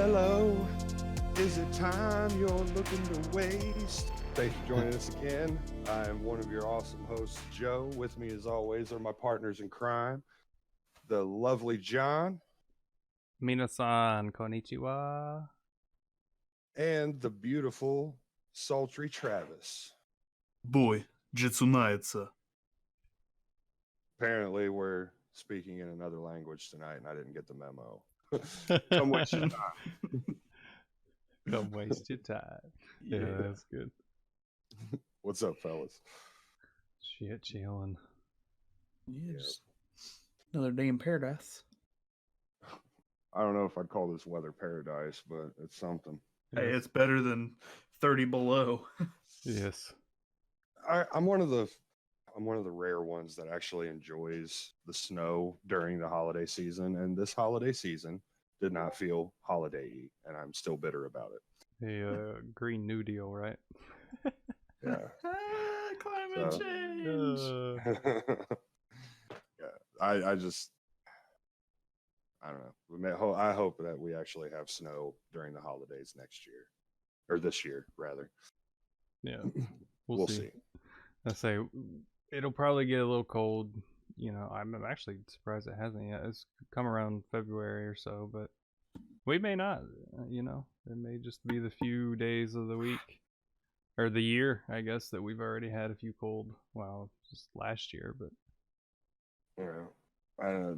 Hello, is it time you're looking to waste? Thanks for joining us again. I am one of your awesome hosts, Joe. With me, as always, are my partners in crime, the lovely John. Minasan, konnichiwa. And the beautiful, sultry Travis. Бой начинается. Apparently, we're speaking in another language tonight, and I didn't get the memo. Come waste your time. Come waste your time. Yeah, that's good. What's up, fellas? Shit, chilling. Yes. Another day in paradise. I don't know if I'd call this weather paradise, but it's something. Hey, it's better than 30 below. Yes. I'm one of the rare ones that actually enjoys the snow during the holiday season, and this holiday season did not feel holiday-y, and I'm still bitter about it. The Green New Deal, right? Yeah. Climate So- change. Yeah, I don't know. I hope that we actually have snow during the holidays next year, or this year rather. Yeah. We'll see. I say it'll probably get a little cold. You know, I'm actually surprised it hasn't yet. It's come around February or so, but we may not. You know, it may just be the few days of the week or the year, I guess, that we've already had a few cold. Well, just last year, but Yeah.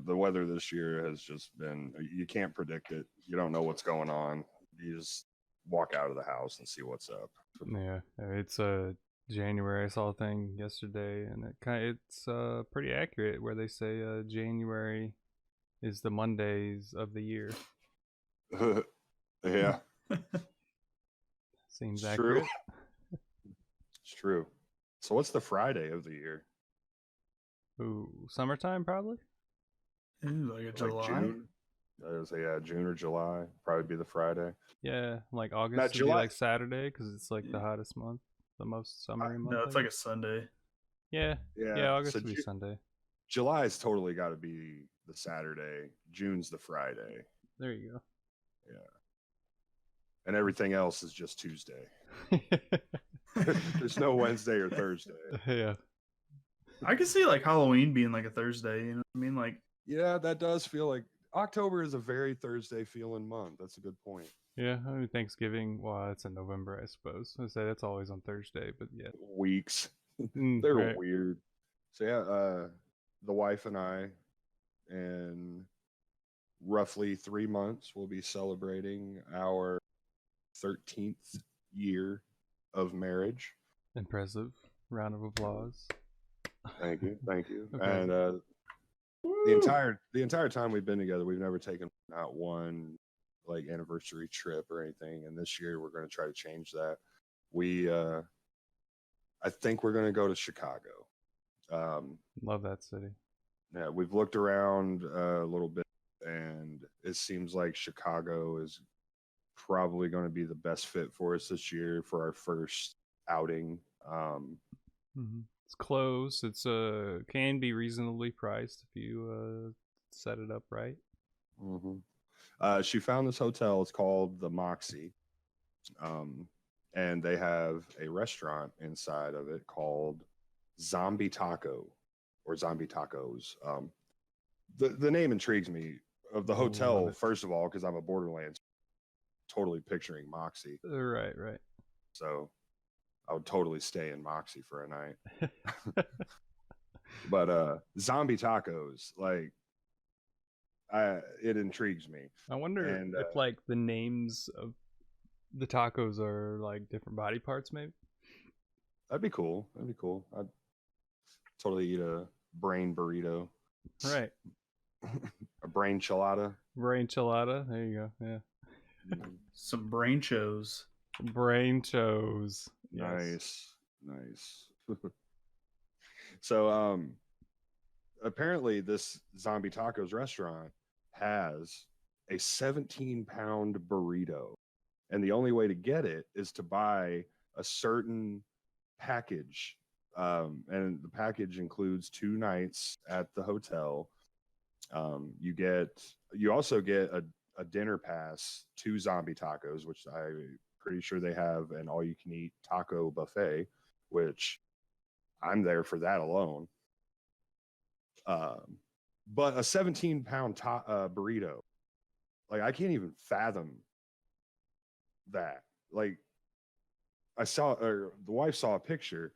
The weather this year has just been, you can't predict it. You don't know what's going on. You just walk out of the house and see what's up. yeah, it's January. I saw a thing yesterday, and it's pretty accurate where they say January is the Mondays of the year. Yeah, Seems it's accurate. true. It's true. So what's the Friday of the year? Ooh, summertime probably. Ooh, like a July. June? I would say, yeah, June or July. Probably be the Friday. Yeah, like August Not would be July. like Saturday because it's like the hottest month, the most summery month. No, it's I like a guess. Sunday. Yeah, August so would be Sunday. July's totally got to be the Saturday. June's the Friday. There you go. And everything else is just Tuesday. There's no Wednesday or Thursday. Yeah. I could see like Halloween being like a Thursday. You know what I mean? Like, Yeah, that does feel like October is a very Thursday feeling month. That's a good point. Yeah, I mean, Thanksgiving. Well, it's in November, I suppose. I say that's always on Thursday, but yeah. Weeks. They're Right. weird. So yeah, the wife and I, in roughly 3 months, will be celebrating our 13th year of marriage. Impressive. Round of applause. Thank you. Okay. And the entire time we've been together, we've never taken not one like anniversary trip or anything. And this year we're going to try to change that. I think we're going to go to Chicago. Love that city. Yeah, we've looked around a little bit, and it seems like Chicago is probably going to be the best fit for us this year for our first outing. It's close. It's can be reasonably priced if you set it up right. She found this hotel. It's called the Moxie, and they have a restaurant inside of it called Zombie Taco or Zombie Tacos. The name intrigues me of the hotel, first of all, because I'm a Borderlands, totally picturing Moxie. Right. So I would totally stay in Moxie for a night. But Zombie Tacos, like, it intrigues me. I wonder if like the names of the tacos are like different body parts, maybe. That'd be cool. I'd totally eat a brain burrito. Right. A brain chilada. Brain chilada. There you go. Yeah. some brain shows. Brain shows. Yes. Nice. So apparently this Zombie Tacos restaurant has a 17-pound burrito, and the only way to get it is to buy a certain package, and the package includes 2 nights at the hotel. You also get a dinner pass to Zombie Tacos, which I'm pretty sure they have an all-you-can-eat taco buffet, which I'm there for that alone. But a 17-pound burrito, like I can't even fathom that. Like the wife saw a picture,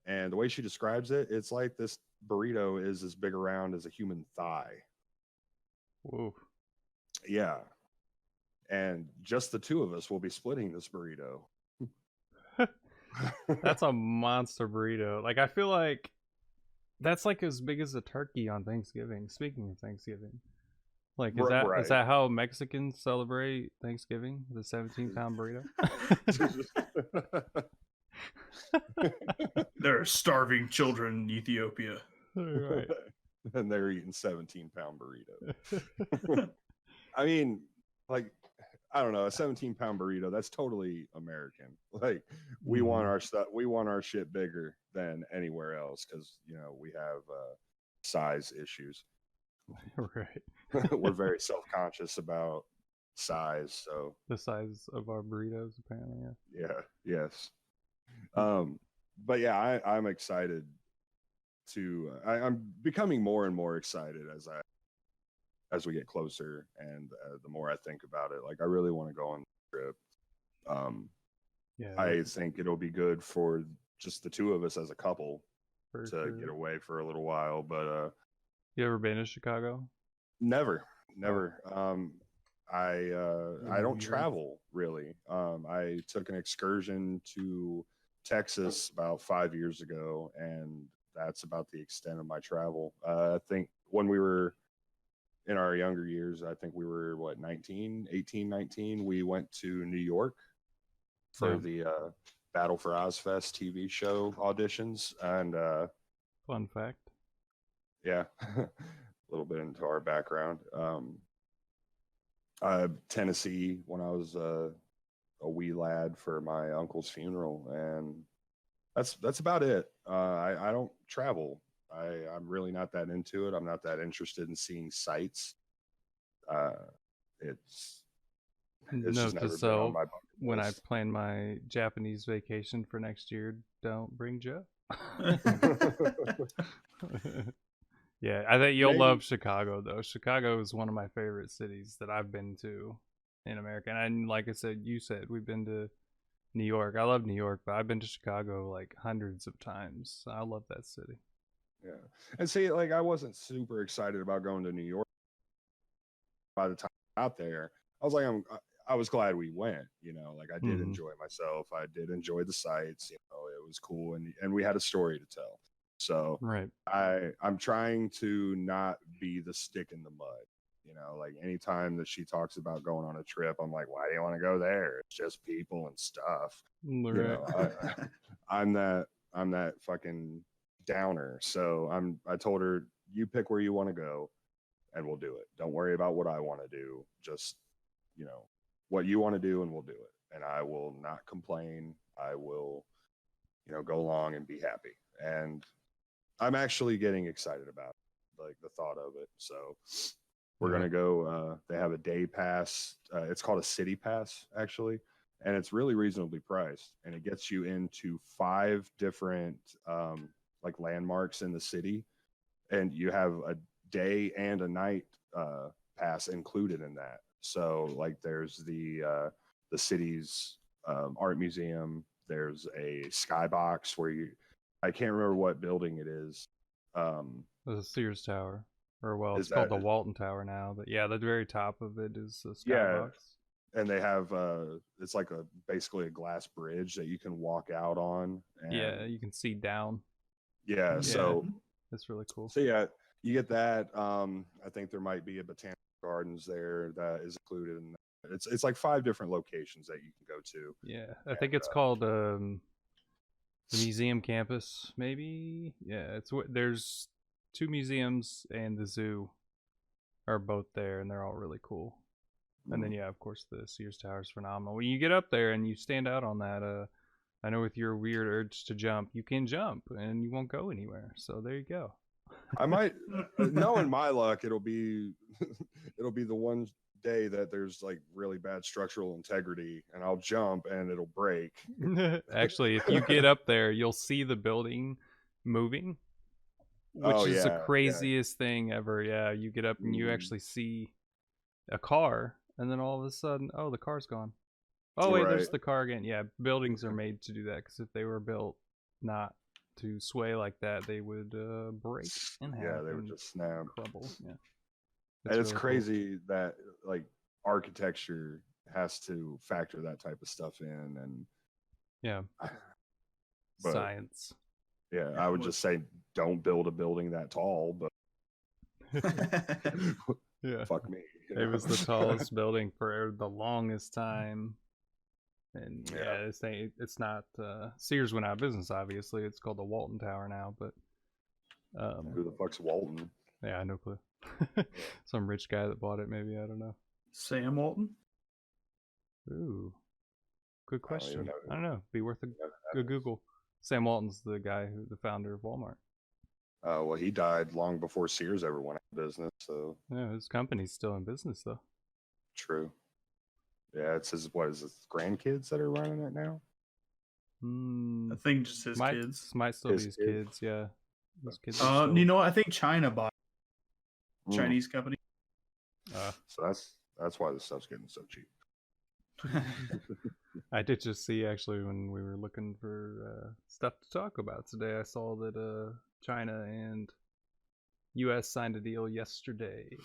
and the way she describes it, it's like this burrito is as big around as a human thigh. Whoa. Yeah. And just the two of us will be splitting this burrito. That's a monster burrito. Like, I feel like that's like as big as a turkey on Thanksgiving. Speaking of Thanksgiving, like is Right. that how Mexicans celebrate Thanksgiving? The 17-pound burrito. There are starving children in Ethiopia. Right. And they're eating 17-pound burrito. I mean, like, I don't know, a 17-pound burrito, that's totally American. Like, we want our stuff, we want our shit bigger than anywhere else because, you know, we have size issues. Right. We're very self-conscious about size, so The size of our burritos, apparently. yeah, yes. But yeah, I'm excited to I'm becoming more and more excited as we get closer, and the more I think about it, like I really want to go on the trip. Yeah. I think it'll be good for just the two of us as a couple to sure. get away for a little while. But You ever been to Chicago? never. I don't Weird. travel really. I took an excursion to Texas about 5 years ago, and that's about the extent of my travel. I think when we were in our younger years, I think we were 18, 19, we went to New York for the Battle for Ozfest TV show auditions, and Fun fact. yeah, a little bit into our background. Tennessee when I was a wee lad for my uncle's funeral, and that's about it. I don't travel. I'm really not that into it. I'm not that interested in seeing sights. It's just never been on my bucket when I list. plan my Japanese vacation for next year, don't bring Joe. Yeah, I think you'll love Chicago though. Chicago is one of my favorite cities that I've been to in America. And like I said, you said we've been to New York. I love New York, but I've been to Chicago like hundreds of times. I love that city. Yeah. And see, like I wasn't super excited about going to New York. By the time I got out there, I was like, I was glad we went, you know, like I did enjoy myself. I did enjoy the sights, you know, it was cool, and we had a story to tell. So right. I'm trying to not be the stick in the mud. You know, like anytime that she talks about going on a trip, I'm like, why do you want to go there? It's just people and stuff. Right. You know, I'm that fucking downer. So I told her, you pick where you want to go and we'll do it. Don't worry about what I want to do. Just, you know, what you want to do and we'll do it. And I will not complain. I will, you know, go along and be happy. And I'm actually getting excited about it, like the thought of it. So we're going to go, they have a day pass. It's called a city pass actually. And it's really reasonably priced, and it gets you into 5 different, like landmarks in the city. And you have a day and a night, pass included in that. So like there's the city's, art museum. There's a skybox where I can't remember what building it is. The Sears Tower, or it's called the Walton Tower now. But yeah, the very top of it is the skybox. Yeah, and they have it's like basically a glass bridge that you can walk out on. And yeah, you can see down. Yeah, so that's really cool. So yeah, you get that. I think there might be a botanical gardens there that is included in that. It's like 5 different locations that you can go to. Yeah, I think it's called the museum campus, maybe. Yeah, there's 2 museums and the zoo are both there, and they're all really cool. And then of course the Sears Tower is phenomenal. When you get up there and you stand out on that, I know with your weird urge to jump, you can jump and you won't go anywhere. So there you go. I might, knowing my luck, it'll be the day that there's like really bad structural integrity, and I'll jump and it'll break. Actually, if you get up there, you'll see the building moving, which Oh is the yeah, craziest thing ever. Yeah, you get up and you Mm. actually see a car, and then all of a sudden, oh, the car's gone. Oh wait, there's Right. the car again. Yeah, buildings are made to do that because if they were built not to sway like that, they would break in half. Yeah, they would and just snap. crumble. Yeah, And it's really cool. crazy that like architecture has to factor that type of stuff in, and Yeah, but science. yeah, Yeah, I would well- just say don't build a building that tall, but Yeah, fuck me. you it was know? the tallest building for the longest time. And Yeah. yeah, it's not Sears went out of business. Obviously, it's called the Walton Tower now. But Who the fuck's Walton? yeah, no clue. Some rich guy that bought it, maybe. I don't know. Sam Walton. Ooh, good I don't even question. know who- I don't know. Be worth a Yeah, that good is. Google. Sam Walton's the guy the founder of Walmart. Well, he died long before Sears ever went out of business, so Yeah, his company's still in business though. true. Yeah, it's his grandkids that are running it now. Hmm. I think just his might kids. might still His be his kids. kids. Yeah, his kids. Are still, You know what? I think China bought Mm. Chinese company. So that's why this stuff's getting so cheap. I did just see actually when we were looking for stuff to talk about today. I saw that China and U.S. signed a deal today,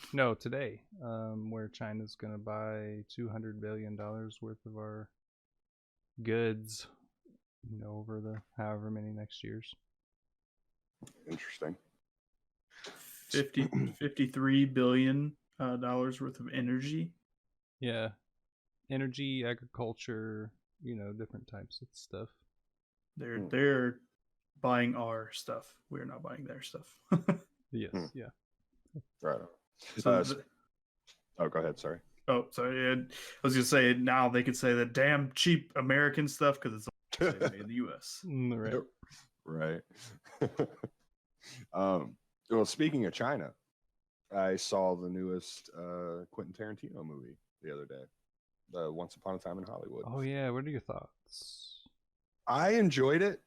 where China's gonna buy $200 billion worth of our goods, over the however many next years. Interesting. 53 billion dollars worth of energy. Yeah, energy, agriculture, different types of stuff. They're buying our stuff. We're not buying their stuff. Yes, yeah. Right. So Oh, go ahead. Sorry. oh, sorry. I was gonna say now they could say the damn cheap American stuff because it's all made in the U.S. Right. Right. Well, speaking of China, I saw the newest Quentin Tarantino movie the other day, Once Upon a Time in Hollywood. Oh yeah, what are your thoughts? I enjoyed it.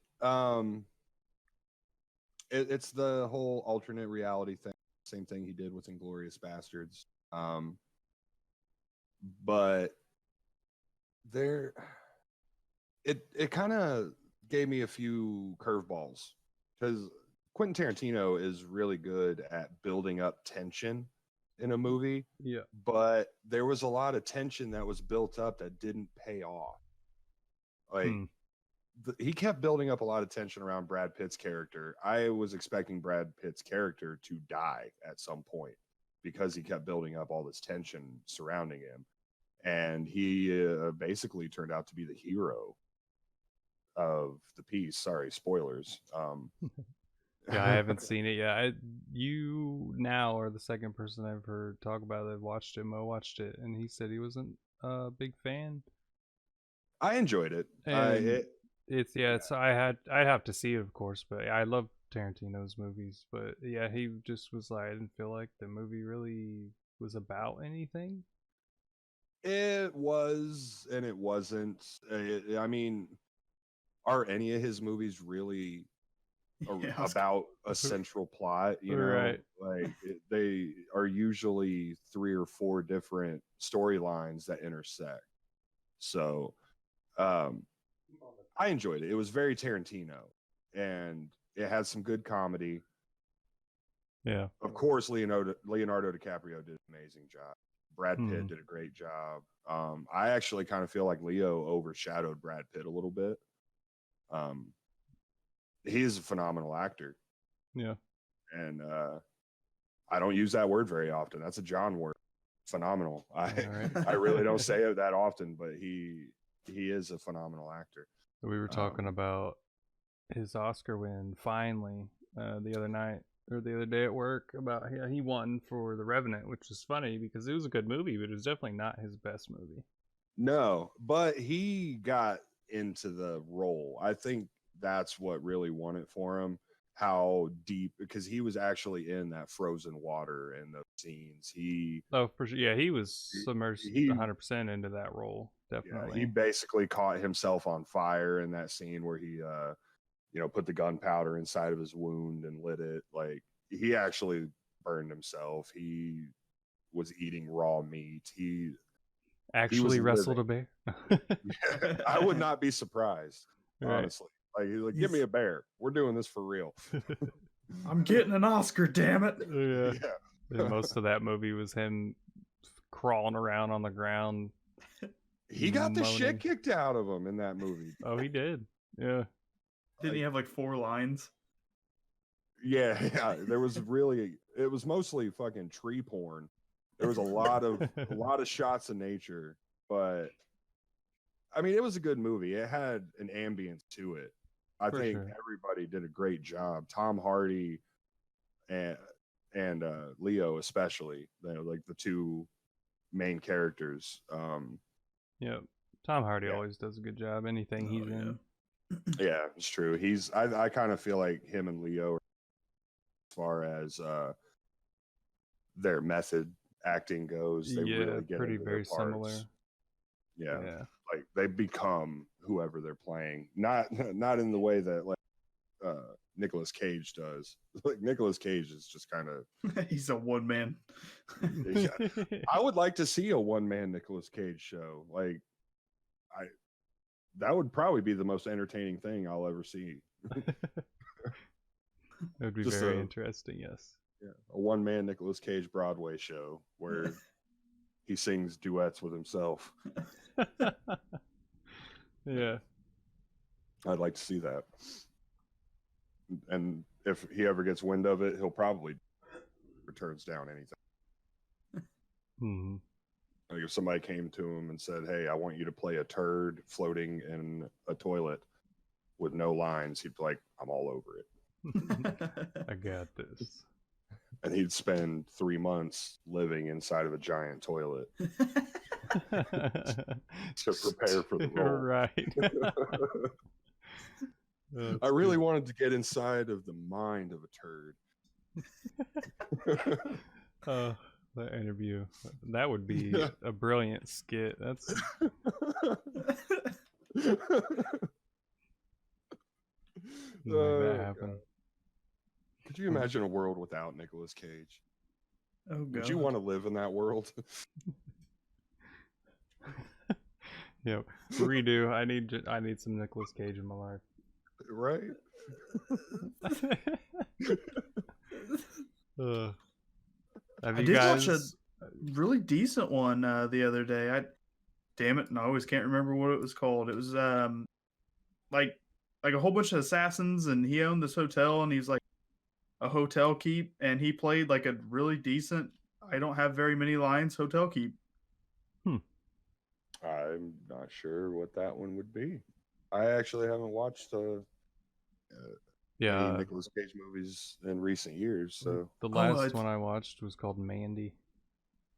It's the whole alternate reality thing. Same thing he did with Inglourious Bastards. But it kind of gave me a few curveballs because Quentin Tarantino is really good at building up tension in a movie. Yeah. But there was a lot of tension that was built up that didn't pay off. Like he kept building up a lot of tension around Brad Pitt's character. I was expecting Brad Pitt's character to die at some point because he kept building up all this tension surrounding him. And he basically turned out to be the hero of the piece. Sorry, spoilers. Yeah, I haven't seen it yet. You now are the second person I've heard talk about that watched it. Mo watched it, and he said he wasn't a big fan. I enjoyed it. And I'd have to see it, of course, but I love Tarantino's movies. But yeah, he just was like, I didn't feel like the movie really was about anything. It was, and it wasn't. I mean, are any of his movies really about a central plot? You know, Right. like they are usually 3 or 4 different storylines that intersect. So, I enjoyed it. It was very Tarantino, and it had some good comedy. Yeah. Of course, Leonardo DiCaprio did an amazing job. Brad Pitt did a great job. I actually kind of feel like Leo overshadowed Brad Pitt a little bit. He is a phenomenal actor. Yeah. And I don't use that word very often. That's a John word. Phenomenal. I really don't say it that often, but he is a phenomenal actor. We were talking about his Oscar win finally the other night or the other day at work about he won for The Revenant, which is funny because it was a good movie, but it was definitely not his best movie. No, but he got into the role. I think that's what really won it for him. how deep, because he was actually in that frozen water in those scenes. Oh, for sure. Yeah, he was submersed he 100% into that role. yeah, Definitely. he basically caught himself on fire in that scene where he put the gunpowder inside of his wound and lit it. Like, he actually burned himself. He was eating raw meat. He Actually wrestled living. a bear. I would not be surprised, Right. honestly. Like, give me a bear. We're doing this for real. I'm getting an Oscar, damn it. Yeah. Yeah. And most of that movie was him crawling around on the ground. He got the moaning. shit kicked out of him in that movie. Oh, he did. Yeah. Didn't he have like 4 lines? Yeah, it was mostly fucking tree porn. There was a lot of shots of nature, but I mean, it was a good movie. It had an ambience to it. I For think sure. everybody did a great job. Tom Hardy and Leo especially, like the two main characters. Yeah. Tom Hardy Yeah. always does a good job. Anything he's in. Yeah, it's true. I kind of feel like him and Leo, as far as their method acting goes, they really get pretty into very their parts. similar. Yeah. Yeah. Like, they become whoever they're playing, not in the way that like Nicolas Cage does. Like, Nicolas Cage is just kind of He's a one man. yeah. I would like to see a one-man Nicolas Cage show. Like, that would probably be the most entertaining thing I'll ever see. It would be Just very interesting, yes. Yeah, a one-man Nicolas Cage Broadway show where he sings duets with himself. Yeah. I'd like to see that. And if he ever gets wind of it, he'll probably turns down anything. Hmm. Like, if somebody came to him and said, "Hey, I want you to play a turd floating in a toilet with no lines," he'd be like, "I'm all over it." I got this. And he'd spend 3 months living inside of a giant toilet to prepare for the role. Right. I really wanted to get inside of the mind of a turd. That interview. That would be a brilliant skit. That's make that happen. God. Could you imagine a world without Nicolas Cage? Oh, God. Would you want to live in that world? Yeah, redo. I need some Nicolas Cage in my life. Right? Have I you did guys? watch a really decent one the other day. Damn it, and I always can't remember what it was called. It was like a whole bunch of assassins, and he owned this hotel, and he's like a hotel keep, and he played like a really decent, I don't have very many lines hotel keep. I'm not sure what that one would be. I actually haven't watched any Nicolas Cage movies in recent years. So the last one I watched was called Mandy.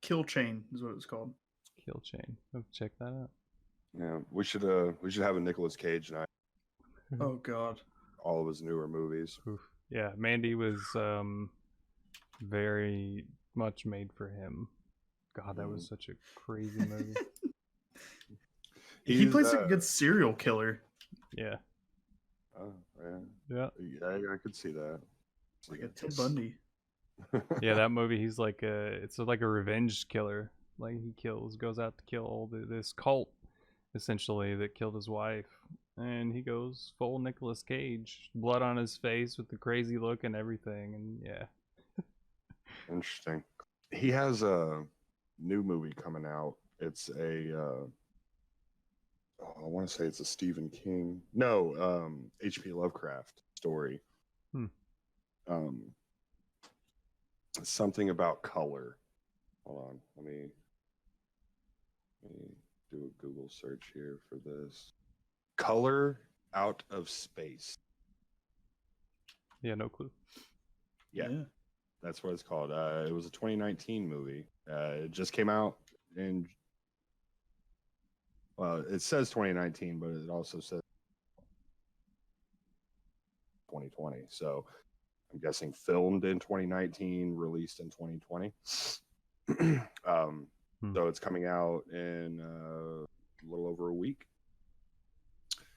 Kill Chain is what it was called. Kill Chain. Oh, check that out. yeah, we should have a Nicolas Cage night. Oh, God. All of his newer movies. Oof. Yeah, Mandy was very much made for him. God, that was such a crazy movie. He plays a good serial killer. Yeah. Oh, Yeah. I could see that. Like a Ted Bundy. Yeah, that movie. He's like it's like a revenge killer. Like, he goes out to kill all this cult, essentially, that killed his wife, and he goes full Nicolas Cage, blood on his face with the crazy look and everything, and yeah. Interesting. He has a new movie coming out. It's a I want to say it's a Stephen King. No, H.P. Lovecraft story. Something about color. Hold on, let me do a Google search here for this. Color Out of Space. Yeah, no clue. Yeah. That's what it's called. It was a 2019 movie. It just came out in, well, it says 2019, but it also says 2020. So I'm guessing filmed in 2019, released in 2020. So it's coming out in a little over a week.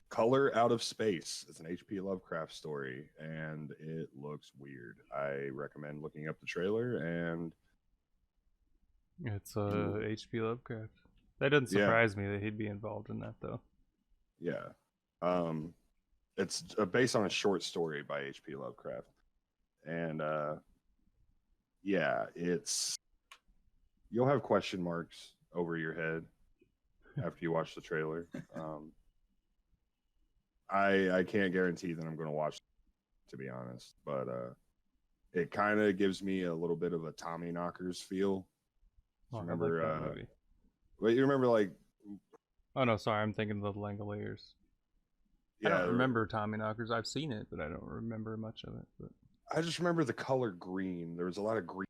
Color Out of Space. It's an H.P. Lovecraft story, and it looks weird. I recommend looking up the trailer. And it's H.P. Lovecraft. That doesn't surprise me that he'd be involved in that, though. Yeah. It's based on a short story by H.P. Lovecraft. And you'll have question marks over your head after you watch the trailer. I can't guarantee that I'm going to watch it, to be honest, but it kind of gives me a little bit of a Tommy Knockers feel. Oh, Remember, I like that movie. Wait, you remember like? Oh no, sorry, I'm thinking of the Langoliers. Yeah, I don't remember Tommy Knockers. I've seen it, but I don't remember much of it. But I just remember the color green. There was a lot of green.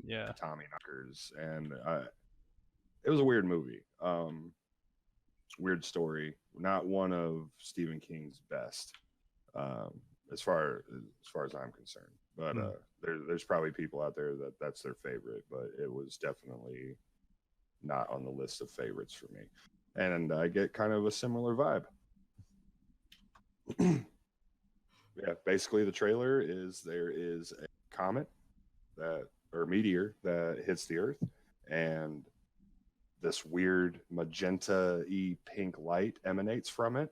Yeah, Tommy Knockers, and it was a weird movie. Weird story, not one of Stephen King's best, as far as I'm concerned. But there's probably people out there that's their favorite, but it was definitely not on the list of favorites for me. And I get kind of a similar vibe. Yeah, basically the trailer is there is a comet or meteor that hits the Earth, and this weird magenta-y pink light emanates from it,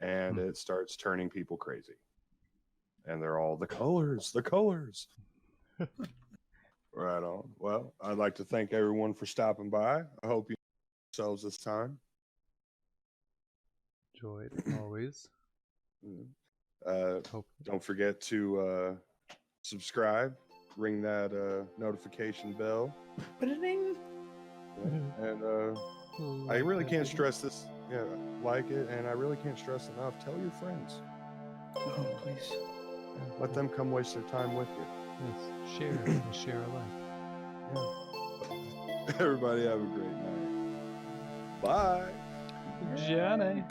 and it starts turning people crazy. And they're all, the colors. Right on. Well, I'd like to thank everyone for stopping by. I hope you enjoyed yourselves this time. enjoyed always. Don't forget to subscribe, ring that notification bell. And I really can't stress this. Yeah, like it, and I really can't stress enough. Tell your friends. Oh, please. Let them come waste their time with you. Yes, share a life. Yeah. Everybody have a great night. Bye. Johnny.